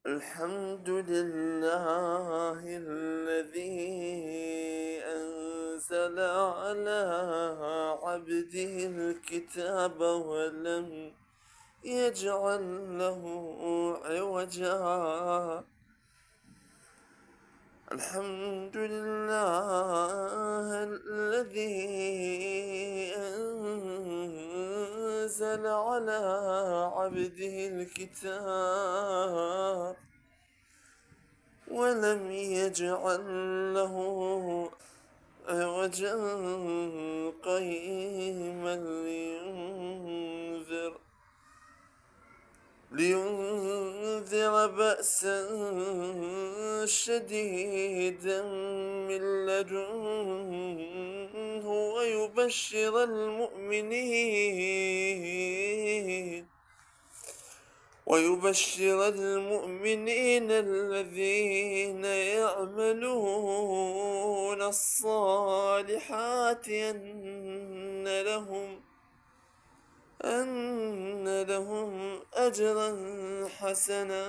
الحمد لله الذي أنزل على عبده الكتاب ولم يجعل له عوجا. الحمد لله الذي أنزل على عبده الكتاب ولم يجعل له عوجا قيما لينذر بأسا شديدا من لدنه ويبشر المؤمنين الذين يعملون الصالحات أن لهم أجرا حسنا